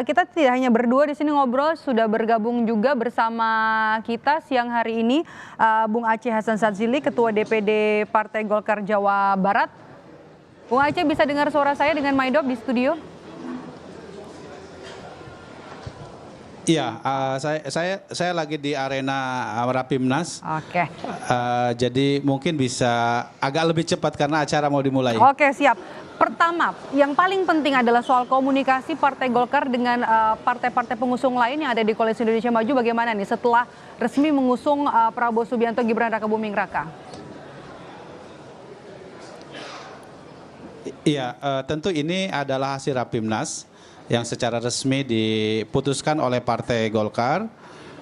Kita tidak hanya berdua di sini ngobrol, sudah bergabung juga bersama kita siang hari ini Bung Aceh Hasan Sadzili, Ketua DPD Partai Golkar Jawa Barat. Bung Aceh, bisa dengar suara saya dengan Maidop di studio? Iya, saya lagi di arena Rapimnas. Oke. Jadi mungkin bisa agak lebih cepat karena acara mau dimulai. Oke, siap. Pertama, yang paling penting adalah soal komunikasi Partai Golkar dengan partai-partai pengusung lain yang ada di Koalisi Indonesia Maju. Bagaimana nih setelah resmi mengusung Prabowo Subianto, Gibran Raka Buming Raka? Iya, tentu ini adalah hasil Rapimnas yang secara resmi diputuskan oleh Partai Golkar,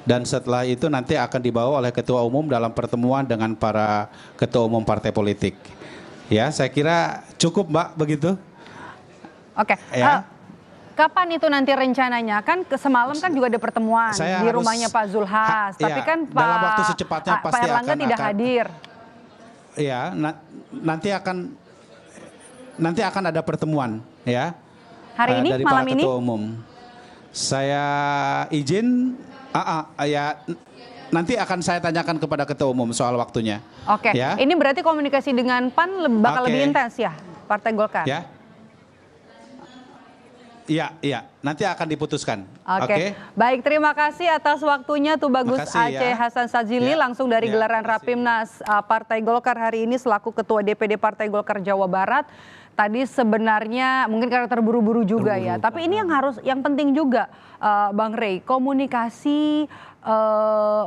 dan setelah itu nanti akan dibawa oleh Ketua Umum dalam pertemuan dengan para Ketua Umum partai politik. Ya, saya kira cukup, Mbak, begitu. Oke. Ya. Kapan itu nanti rencananya? Kan semalam kan juga ada pertemuan di rumahnya Pak Zulhas, tapi kan dalam waktu secepatnya Pak pasti Erlangga tidak hadir. Ya, nanti akan ada pertemuan, ya. Hari ini, dari malam para ini? Ketua Umum. Saya izin, ya. Nanti akan saya tanyakan kepada Ketua Umum soal waktunya. Oke, ya. Ini berarti komunikasi dengan PAN bakal lebih intens ya, Partai Golkar? Ya. Iya, nanti akan diputuskan. Oke. Baik, terima kasih atas waktunya Tubagus Aceh Hasan Sadzili langsung dari gelaran Rapimnas Partai Golkar hari ini selaku Ketua DPD Partai Golkar Jawa Barat. Tadi sebenarnya mungkin karena terburu-buru juga ya, tapi ini yang penting juga Bang Rey, komunikasi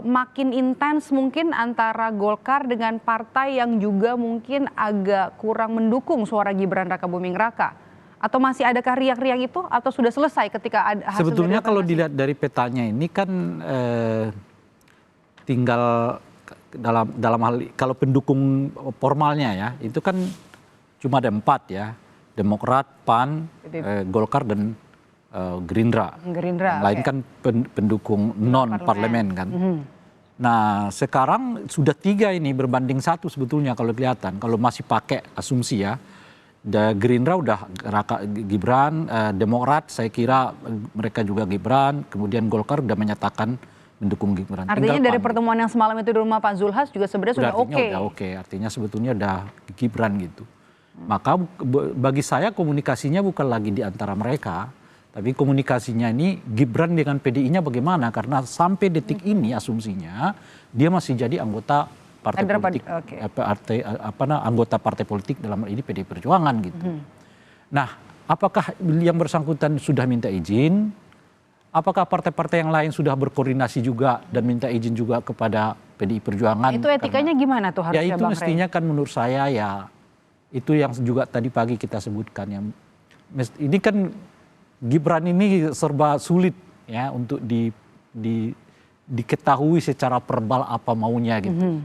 makin intens mungkin antara Golkar dengan partai yang juga mungkin agak kurang mendukung suara Gibran Raka Buming Raka. Atau masih adakah riak-riak itu atau sudah selesai ketika ada hasil? Sebetulnya kalau dilihat dari petanya ini kan tinggal dalam hal kalau pendukung formalnya ya itu kan cuma ada 4 ya, Demokrat, PAN, Golkar dan Gerindra. Yang lain kan pendukung non parlemen kan. Nah sekarang sudah 3 ini berbanding 1 sebetulnya kalau kelihatan, kalau masih pakai asumsi ya. Gerindra udah Gibran, Demokrat saya kira mereka juga Gibran, kemudian Golkar udah menyatakan mendukung Gibran. Artinya dari pertemuan yang semalam itu di rumah Pak Zulhas juga sebenarnya sudah oke. Udah oke, artinya sebetulnya udah Gibran gitu. Maka bagi saya komunikasinya bukan lagi di antara mereka, tapi komunikasinya ini Gibran dengan PDI-nya bagaimana, karena sampai detik ini asumsinya dia masih jadi anggota partai politik, anggota partai politik dalam ini PDI Perjuangan gitu. Nah, apakah yang bersangkutan sudah minta izin? Apakah partai-partai yang lain sudah berkoordinasi juga dan minta izin juga kepada PDI Perjuangan? Itu etikanya gimana tuh harusnya, ya itu mestinya kan menurut saya ya itu yang juga tadi pagi kita sebutkan ya. Ini kan Gibran ini serba sulit ya untuk diketahui secara verbal apa maunya gitu.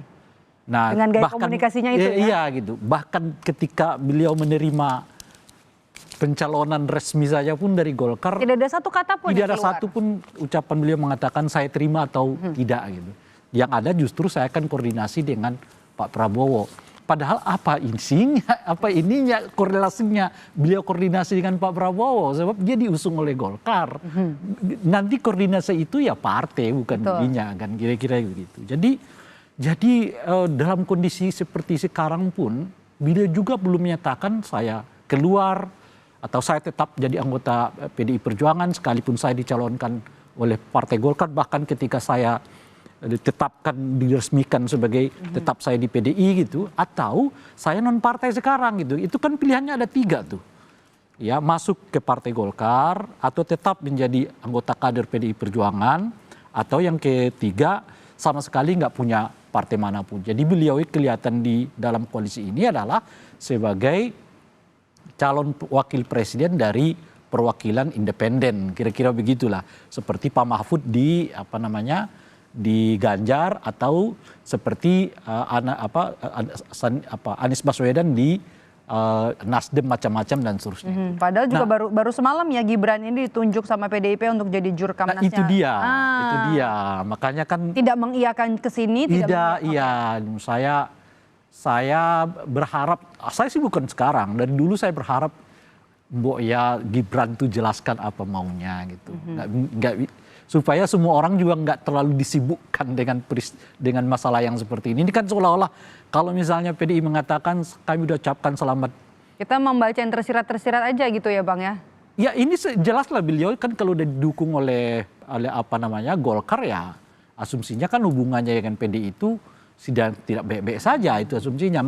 Nah, dengan gaya komunikasinya itu ya? Iya gitu. Bahkan ketika beliau menerima pencalonan resmi saja pun dari Golkar. Tidak ada satu kata pun. Tidak ada satu pun ucapan beliau mengatakan saya terima atau tidak gitu. Yang ada justru saya akan koordinasi dengan Pak Prabowo. Padahal apa isinya, apa ininya korelasinya beliau koordinasi dengan Pak Prabowo. Sebab dia diusung oleh Golkar. Nanti koordinasi itu ya partai bukan dirinya kan kira-kira begitu. Jadi dalam kondisi seperti sekarang pun beliau juga belum menyatakan saya keluar atau saya tetap jadi anggota PDI Perjuangan sekalipun saya dicalonkan oleh Partai Golkar, bahkan ketika saya ditetapkan diresmikan sebagai tetap saya di PDI gitu, atau saya non partai sekarang gitu. Itu kan pilihannya ada 3 tuh. Ya, masuk ke Partai Golkar atau tetap menjadi anggota kader PDI Perjuangan, atau yang ketiga sama sekali nggak punya partai manapun. Jadi beliau kelihatan di dalam koalisi ini adalah sebagai calon wakil presiden dari perwakilan independen, kira-kira begitulah. Seperti Pak Mahfud di di Ganjar, atau seperti Anies Baswedan di Nasdem macam-macam dan seterusnya. Padahal juga baru semalam ya Gibran ini ditunjuk sama PDIP untuk jadi jurkamnasnya. Nah, itu dia. Makanya kan tidak mengiyakan ke sini. Tidak, iya. Saya berharap, saya sih bukan sekarang, dari dulu saya berharap Mbok ya Gibran tuh jelaskan apa maunya gitu. Supaya semua orang juga nggak terlalu disibukkan dengan masalah yang seperti ini. Ini kan seolah-olah kalau misalnya PDI mengatakan kami udah ucapkan selamat. Kita membaca yang tersirat-tersirat aja gitu ya Bang ya? Ya ini jelas lah beliau kan kalau udah didukung oleh apa namanya Golkar ya asumsinya kan hubungannya dengan PDI itu tidak baik-baik saja itu asumsinya.